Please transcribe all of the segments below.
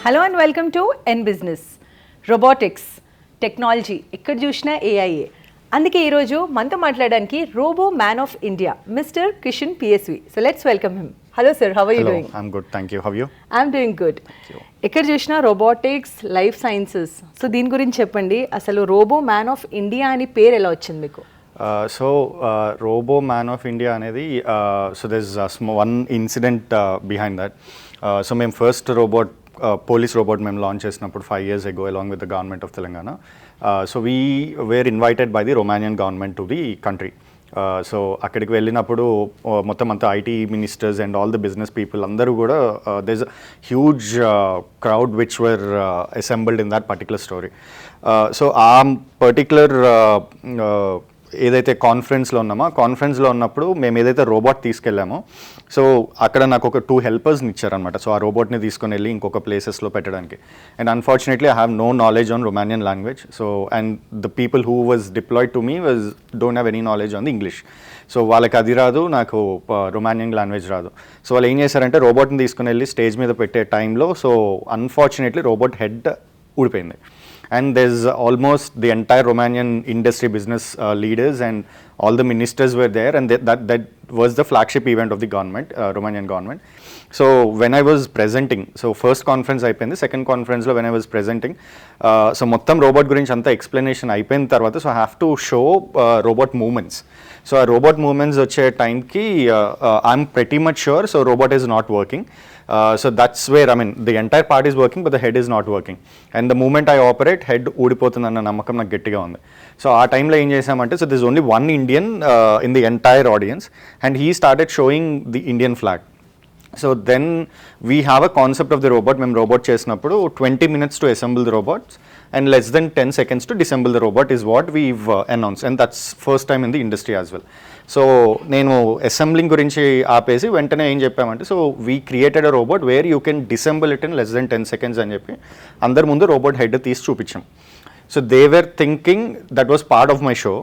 Hello and welcome to N Business. Robotics, technology, ఇక్కడ చూసినా AIA. అందుకే ఈరోజు మనతో మాట్లాడడానికి robo man of India mister Kishan PSV. So let's welcome him. Hello sir, how are you doing? I'm good, thank you. How you? I'm doing good. ఎక్కడ చూసినా robotics, life sciences. So దీని గురించి చెప్పండి, అసలు రోబో మ్యాన్ ఆఫ్ ఇండియా అని పేరు ఎలా వచ్చింది మీకు? రోబో మ్యాన్ ఆఫ్ ఇండియా అనేది so there is one incident behind that. So మేము ఫస్ట్ police robot మేము లాంచ్ చేసినప్పుడు 5 years ago along with the government of Telangana. So we were invited by the Romanian government to the country. So అక్కడికి వెళ్ళినప్పుడు మొత్తం అంతా IT ministers and all the business people అందరూ కూడా there is a huge crowd which were assembled in that particular story. So ఆ particular ఏదైతే కాన్ఫరెన్స్లో ఉన్నప్పుడు మేము ఏదైతే రోబోట్ తీసుకెళ్ళామో, సో అక్కడ నాకు ఒక 2 helpersని ఇచ్చారనమాట. సో ఆ రోబోట్ని తీసుకొని వెళ్ళి ఇంకొక ప్లేసెస్లో పెట్టడానికి. And unfortunately I have no knowledge on Romanian language. So and the people who was deployed to me don't have any knowledge on the English. So వాళ్ళకి అది రాదు, నాకు రొమానియన్ లాంగ్వేజ్ రాదు. సో వాళ్ళు ఏం చేశారంటే రోబోట్ని తీసుకుని వెళ్ళి స్టేజ్ మీద పెట్టే టైంలో సో అన్ఫార్చునేట్లీ రోబోట్ హెడ్ ఊడిపోయింది. And there's almost the entire Romanian industry business leaders and all the ministers were there, and that was the flagship event of the government, Romanian government. So when I was presenting, so first conference అయిపోయింది, second conference లో when I was presenting, so మొత్తం robot గురించి అంతా explanation అయిపోయిన తర్వాత so I have to show robot moments. So ఆ robot moments వచ్చే టైంకి I'm pretty much sure so robot is not working. So that's where, I mean, the entire part is working, but the head is not working. And the moment I operate, head ఊడిపోతుందన్న నమ్మకం నాకు గట్టిగా ఉంది. So ఆ టైంలో ఏం చేసామంటే, so this only one Indian in the entire audience, and he started showing the Indian flag. So then we have a concept of the robot. మేము రోబోట్ చేసినప్పుడు 20 minutes to assemble the robots and less than 10 seconds to disassemble the robot is what we've announced, and that's first time in the industry as well. So నేను assembling గురించి ఆపేసి వెంటనే ఏం చెప్పామంటే, so we created a robot where you can disassemble it in less than 10 seconds అని చెప్పి అందరి ముందు రోబోట్ హెడ్ తీసి చూపించాం. So they were thinking that was part of my show,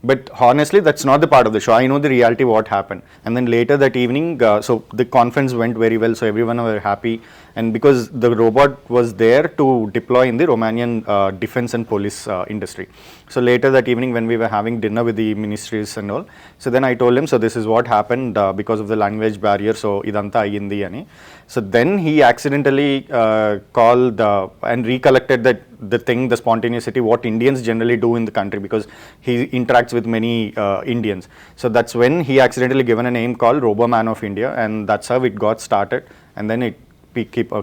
but honestly that's not the part of the show. I know the reality what happened. And then later that evening so the conference went very well, so everyone were happy, and because the robot was there to deploy in the Romanian defense and police industry. So later that evening when we were having dinner with the ministries and all, so then I told him, so this is what happened because of the language barrier, so idanta ayindi ani. So then he accidentally called and recollected that the spontaneity what Indians generally do in the country, because he interacts with many Indians. So that's when he accidentally given a name called Robo Man of India, and that's how it got started, and then it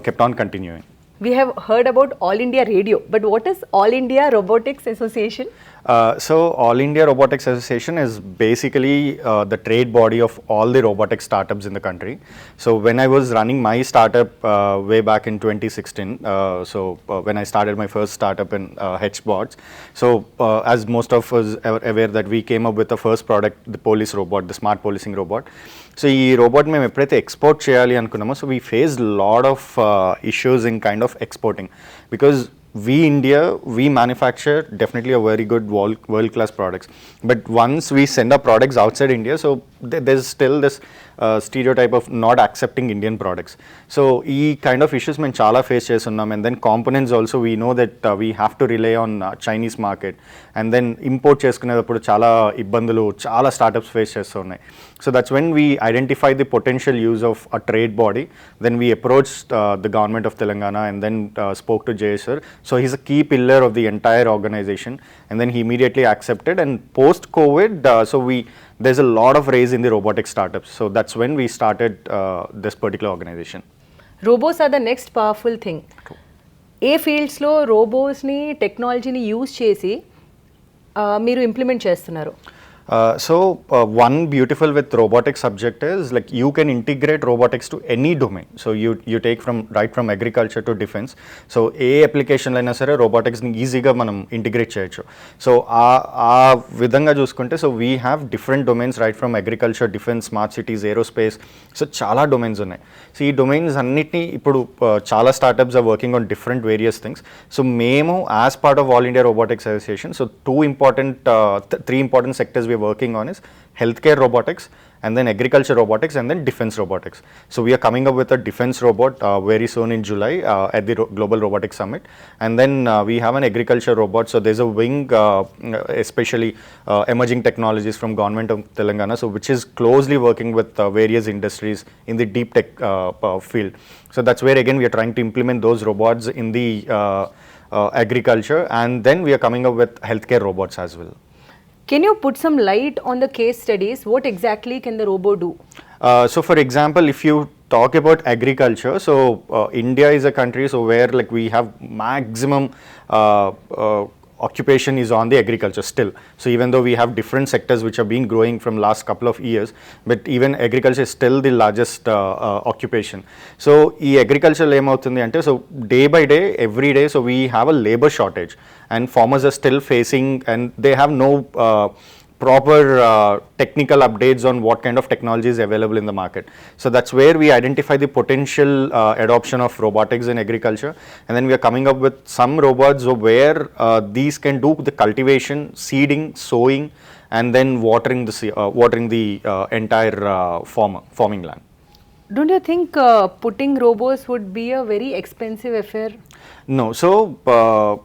kept on continuing. We have heard about All India Radio, but what is All India Robotics Association? So All India Robotics Association is basically the trade body of all the robotic startups in the country. So when I was running my startup way back in 2016, when I started my first startup in HBots, so as most of us are aware that we came up with the first product, the police robot, the smart policing robot. So ఈ robot మేము ఎప్పుడైతే export చేయాలి అనుకున్నామో, so we face lot of issues in kind of exporting, because we manufacture definitely a very good world class products, but once we send our products outside India, so there's still this stereotype of not accepting Indian products. So ee kind of issues men chala face chestunnam, and then components also we know that we have to rely on Chinese market, and then import cheskunedapudu chala ibbandulu chala startups face chestunnai. So that's when we identified the potential use of a trade body. Then we approached the government of Telangana and then spoke to Jay sir. So he's a key pillar of the entire organization, and then he immediately accepted. And post COVID, there's a lot of raise in the robotic startups. So that's when we started this particular organization. Robots are the next powerful thing. ఏ ఫీల్డ్స్లో రోబోట్స్ని టెక్నాలజీని use చేసి మీరు implement చేస్తున్నారు? One beautiful with robotics subject is like you can integrate robotics to any domain. So you take right from agriculture to defense. So A application అయినా సరే రోబోటిక్స్ని ఈజీగా మనం integrate చేయొచ్చు. So ఆ విధంగా చూసుకుంటే so we have different domains right from agriculture, defence, smart cities, aerospace. So చాలా domains ఉన్నాయి. సో ఈ డొమైన్స్ అన్నిటినీ ఇప్పుడు చాలా startups are working on different various things. So మేము as part of All India Robotics Association, so 3 important sectors we're working on is healthcare robotics, and then agriculture robotics, and then defense robotics. So we are coming up with a defense robot very soon in July at the Global Robotics Summit, and then we have an agriculture robot. So there's a wing, especially emerging technologies from government of Telangana, so which is closely working with various industries in the deep tech field. So that's where again we are trying to implement those robots in the agriculture, and then we are coming up with healthcare robots as well. Can you put some light on the case studies? What exactly can the robo do? So for example, if you talk about agriculture, so India is a country so where like we have maximum occupation is on the agriculture still. So even though we have different sectors which have been growing from last couple of years, but even agriculture is still the largest occupation. So ee agriculture emoutundi ante, so day by day, every day, so we have a labor shortage, and farmers are still facing, and they have no proper technical updates on what kind of technology is available in the market. So that's where we identify the potential adoption of robotics in agriculture, and then we are coming up with some robots where these can do the cultivation, seeding, sowing, and then watering the entire farming land. Don't you think putting robots would be a very expensive affair? No. So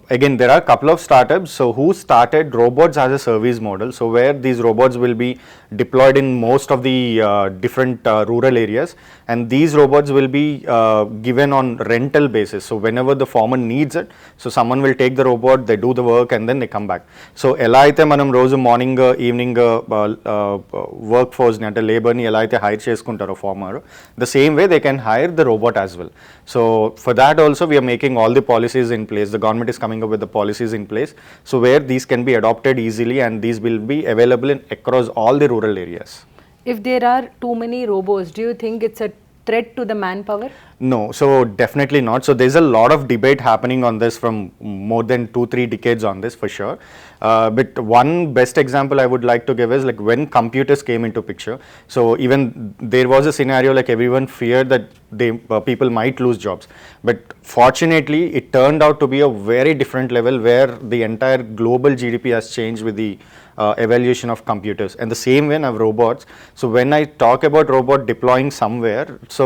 again, there are a couple of startups so who started robots as a service model. So where these robots will be deployed in most of the different rural areas, and these robots will be given on rental basis. So whenever the farmer needs it, so someone will take the robot, they do the work, and then they come back. So ఎలా అయితే మనం రోజు morning evening work ఫోర్స్ని అంటే లేబర్ని ఎలా అయితే hire చేసుకుంటారో farmer, the same way they can hire the robot as well. So for that also we are making all the policies in place. The government is coming up with the policies in place, so where these can be adopted easily, and these will be available across all the rural areas. If there are too many robots, do you think it's a threat to the manpower? No, so definitely not. So there's a lot of debate happening on this from more than 2-3 decades on this for sure. But one best example I would like to give is like when computers came into picture. So even there was a scenario like everyone feared that people might lose jobs. But fortunately, it turned out to be a very different level where the entire global GDP has changed with the evaluation of computers, and the same way of robots. So when I talk about robot deploying somewhere, so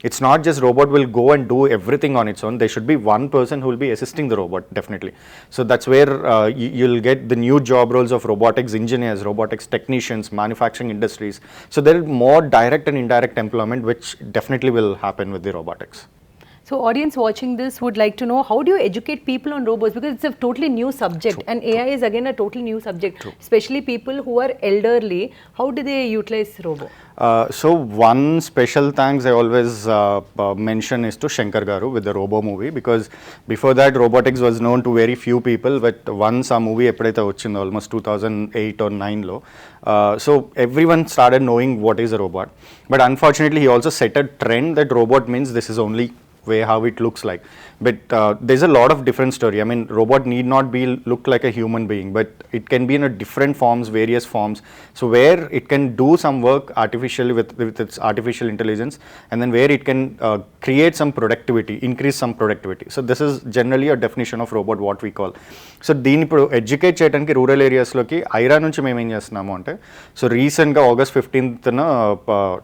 it's not just robot will go and do everything on its own. There should be one person who will be assisting the robot, definitely. So that's where you'll get the new job roles of robotics engineers, robotics technicians, manufacturing industries. So there is more direct and indirect employment which definitely will happen with the robotics. So audience watching this would like to know, how do you educate people on robots? Because it's a totally new subject, and AI is again a totally new subject, especially people who are elderly. How do they utilize robo? So one special thanks I always mention is to Shankar Garu with the Robo movie, because before that robotics was known to very few people, but once a movie eppudaithe vachindho almost 2008 or 9 lo, so everyone started knowing what is a robot. But unfortunately he also set a trend that robot means this is only way how it looks like. But there's a lot of different story. I mean, robot need not be look like a human being, but it can be in a different forms, various forms. So where it can do some work artificially with its artificial intelligence, and then where it can create some productivity, increase some productivity. So this is generally a definition of robot what we call. So దీన్ని ఇప్పుడు educate చేయడానికి rural ఏరియాస్లోకి Aira నుంచి మేము ఏం చేస్తున్నాము అంటే, so రీసెంట్గా August 15th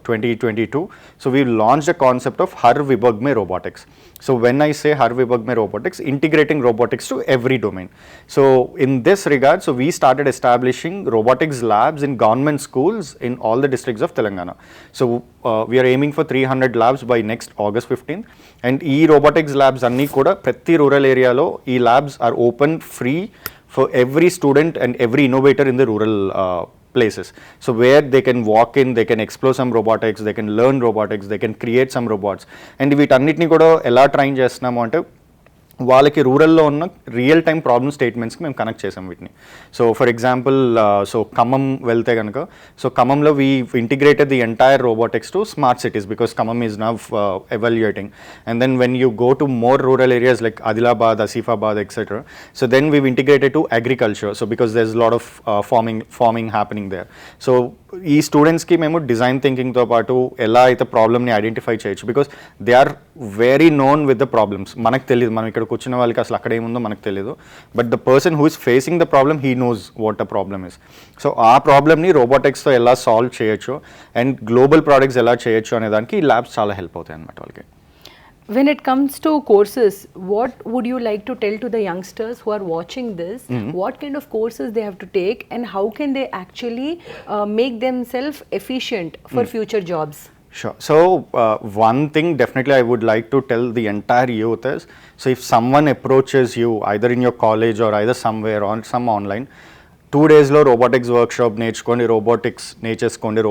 2022, so we launched a concept of Har Vibhag Mein Robotics. So when I say Har Vibhag Mein Robotics, integrating robotics to every domain. So in this regard, so we started establishing robotics labs in government schools in all the districts of Telangana. So we are aiming for 300 labs by next August 15th. And e robotics labs anni kuda prati rural area lo e labs are open free for every student and every innovator in the rural places. So where they can walk in, they can explore some robotics, they can learn robotics, they can create some robots. And వీటన్నిటిని కూడా ఎలా train చేస్తున్నాము అంటే వాళ్ళకి రూరల్లో ఉన్న real time problem స్టేట్మెంట్స్కి మేము connect చేసాం వీటిని. So for example so Khammam వెళ్తే కనుక, సో ఖమ్మంలో we integrated the entire robotics to smart cities because Khammam is now evaluating. And then when you go to more rural areas like Adilabad, Asifabad etcetera, so then we integrated to agriculture. So because there is lot of farming happening there. So ఈ స్టూడెంట్స్కి మేము design థింకింగ్తో పాటు ఎలా అయితే ప్రాబ్లమ్ని identify చేయొచ్చు, because they are very known with the problems. మనకు తెలియదు, మనం ఇక్కడ కూర్చున్న వాళ్ళకి అసలు అక్కడ ఏముందో మనకు తెలియదు, but the person who is facing the problem he knows what the problem is. So ఆ ప్రాబ్లమ్ని రోబోటిక్స్తో ఎలా సాల్వ్ చేయొచ్చు అండ్ గ్లోబల్ ప్రోడక్ట్స్ ఎలా చేయొచ్చు అనే దానికి ఈ ల్యాబ్స్ చాలా హెల్ప్ అవుతాయి అన్నమాట వాళ్ళకి. When it comes to courses, what would you like to tell to the youngsters who are watching this? What kind of courses they have to take and how can they actually make themselves efficient for future jobs? Sure. So one thing definitely I would like to tell the entire youth is, so if someone approaches you either in your college or either somewhere on some online, 2 daysలో robotics workshop నేర్చుకోండి, robotics నేర్చేసుకోండి,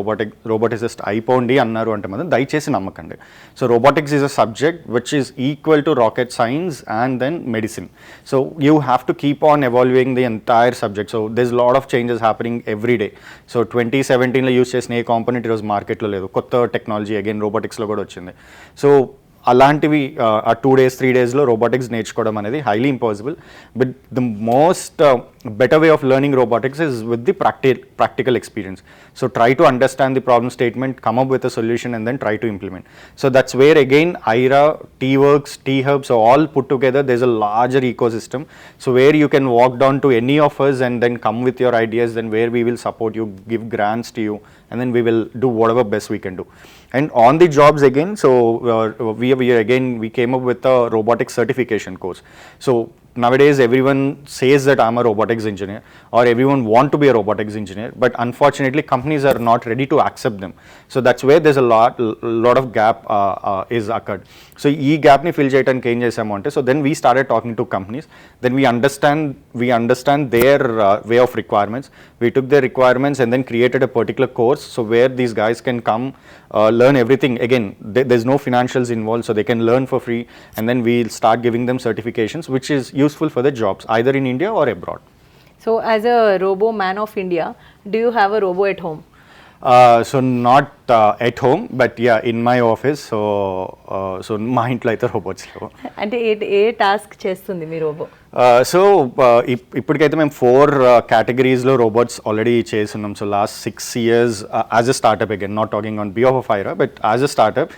roboticist అయిపోండి అన్నారు అంటే మాత్రం దయచేసి నమ్మకండి. So robotics is a subject which is equal to rocket science and then medicine. So you have to keep on evolving the entire subject. So this lot of changes happening every day. So 2017లో use చేసిన ఏ component ఈరోజు మార్కెట్లో లేదు, కొత్త technology again రోబోటిక్స్లో కూడా వచ్చింది. So అలాంటివి ఆ 2 days 3 daysలో రోబోటిక్స్ నేర్చుకోవడం అనేది highly impossible. But the most better way of learning robotics is with the practical experience. So try to understand the problem statement, come up with a solution and then try to implement. So that's where again AIRA, T-Works, T-Hub, so all put together there's a larger ecosystem. So where you can walk down to any of us and then come with your ideas, then where we will support you, give grants to you, and then we will do whatever best we can do. And on the jobs again, so we came up with a robotics certification course. So nowadays everyone says that I'm a robotics engineer or everyone want to be a robotics engineer, but unfortunately companies are not ready to accept them. So that's where there's a lot of gap is occurred. So ee gap ni fill cheyadaniki em chesamo ante, so then we started talking to companies, then we understand their way of requirements. We took their requirements and then created a particular course, so where these guys can come learn everything. Again, there's no financials involved, so they can learn for free, and then we'll start giving them certifications which is useful for the jobs either in India or abroad. So as a robo man of India, do you have a robo at home? So not at home, but yeah, in my office. So మా ఇంట్లో అయితే robots లేవు. అంటే ఏ task చేస్తుంది మీ robo? So ఇప్పటికైతే మేము 4 categoriesలో robots already చేస్తున్నాం. So last 6 years as a startup, again not talking on behalf of AIRA, but as a startup.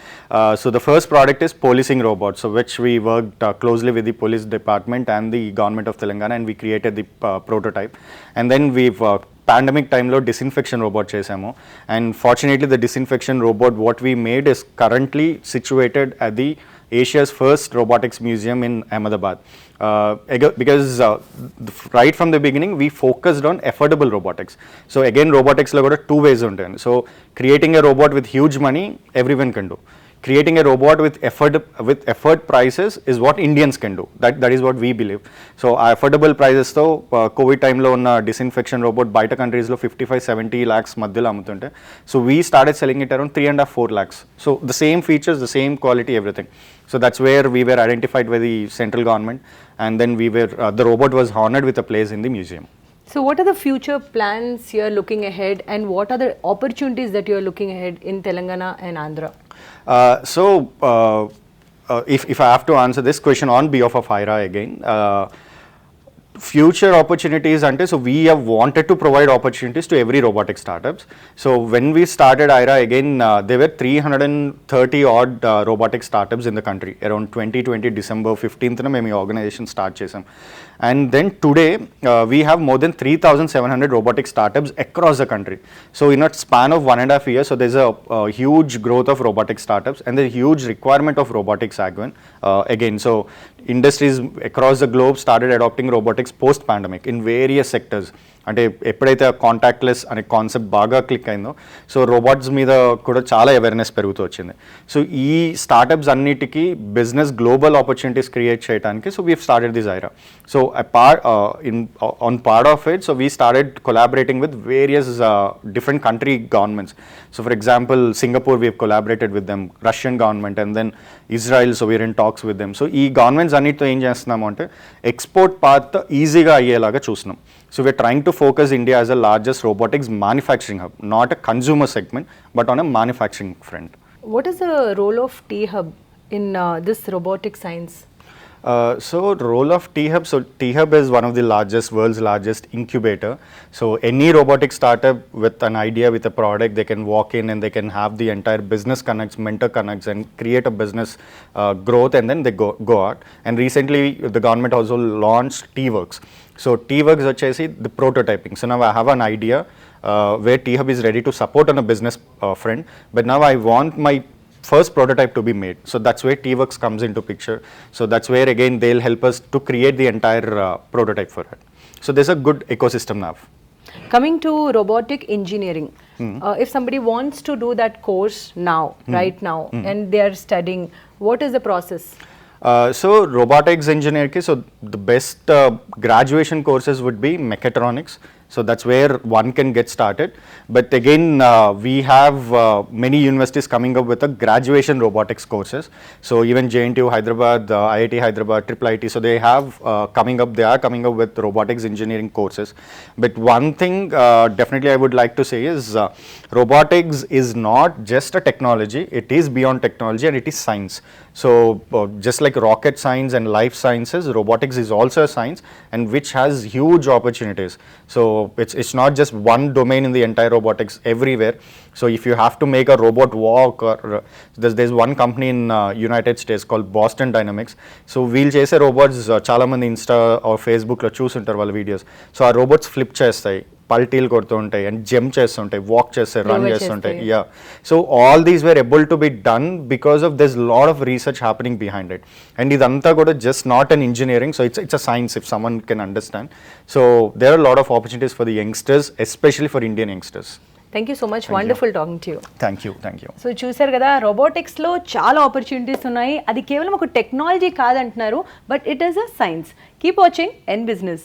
So the first product is policing robot, so which we worked closely with the police department and the government of Telangana, and we created the prototype, and then we've pandemic టైంలో disinfection robot చేసాము. And fortunately the disinfection robot what we made is currently situated at the Asia's first robotics museum in Ahmedabad. Because right from the beginning we focused on affordable robotics. So again robotics lo kuda 2 ways untayi. So creating a robot with huge money everyone can do. Creating a robot with effort prices is what Indians can do. That is what we believe. So affordable prices తో Covid టైంలో ఉన్న disinfection robot బయట కంట్రీస్లో 55-70 lakhs మధ్యలో అమ్ముతుంటే, so we started selling it around 3.5-4 lakhs. So the same features, the same quality, everything. So that's where we were identified by the central government, and then the robot was honored with a place in the museum. So what are the future plans you are looking ahead, and what are the opportunities that you are looking ahead in Telangana and Andhra? If I have to answer this question on behalf of IRA again, future opportunities ante, so we have wanted to provide opportunities to every robotic startups. So when we started IRA again, there were 330 odd robotic startups in the country. Around 2020 December 15th na mem organization start chesam, and then today we have more than 3,700 robotic startups across the country. So in a span of 1.5 years, so there's a huge growth of robotic startups and the huge requirement of robotics again. So industries across the globe started adopting robotics post pandemic in various sectors. అంటే ఎప్పుడైతే contactless అనే concept బాగా click అయిందో, so robots మీద కూడా చాలా awareness పెరుగుతూ వచ్చింది. సో ఈ స్టార్టప్స్ అన్నిటికీ బిజినెస్ గ్లోబల్ ఆపర్చునిటీస్ క్రియేట్ చేయడానికి, so we started this AIRA. So on part of it, so we started collaborating with various different country governments. So for example, Singapore, we have collaborated with them, Russian government, and then Israel, so we're in talks with them. So ఈ governments అన్నిటితో ఏం చేస్తున్నాము అంటే export path ఈజీగా అయ్యేలాగా చూస్తున్నాం. So we're trying to focus India as the largest robotics manufacturing hub, not a consumer segment, but on a manufacturing front. What is the role of T-Hub in this robotic science? So role of T-Hub, so T-Hub is one of the world's largest incubator. So any robotic startup with an idea, with a product, they can walk in and they can have the entire business connects, mentor connects, and create a business growth, and then they go out. And recently the government also launched T-Works. So T-Works vachesi the prototyping. So now I have an idea where T-Hub is ready to support on a business front, but now I want my first prototype to be made. So that's where T-Works comes into picture. So that's where again they'll help us to create the entire prototype for it. So there's a good ecosystem now. Coming to robotic engineering, if somebody wants to do that course now, right now, and they are studying, what is the process? So robotics engineer ki, so the best graduation courses would be mechatronics. So that's where one can get started. But again, we have many universities coming up with a graduation robotics courses. So even JNTU, Hyderabad, IIT Hyderabad, IIIT, so they have they are coming up with robotics engineering courses. But one thing definitely I would like to say is robotics is not just a technology, it is beyond technology and it is science. So just like rocket science and life sciences, robotics is also a science and which has huge opportunities. So it's not just one domain in the entire robotics, everywhere. So if you have to make a robot walk, or there's one company in United States called Boston Dynamics. So we'll chase robots, చాలా మంది Insta or ఫేస్బుక్లో చూసుంటారు వాళ్ళ వీడియోస్. So ఆ robots flip చేస్తాయి, పల్టీలు కొడుతూ ఉంటాయి అండ్ జంప్ చేస్తుంటాయి, వాక్ చేస్తాయి, రన్ చేస్తుంటాయి. Ya, so all these were able to be done because of this lot of research happening behind it. And ఇదంతా కూడా just not an engineering, so it's a science if someone can understand. So there are lot of opportunities for the youngsters, especially for Indian youngsters. Thank you so much, wonderful talking to you. Thank you. So చూసారు కదా, రోబోటిక్స్లో చాలా opportunities ఉన్నాయి. అది కేవలం ఒక technology కాదంటున్నారు, but it is a science. Keep watching N business.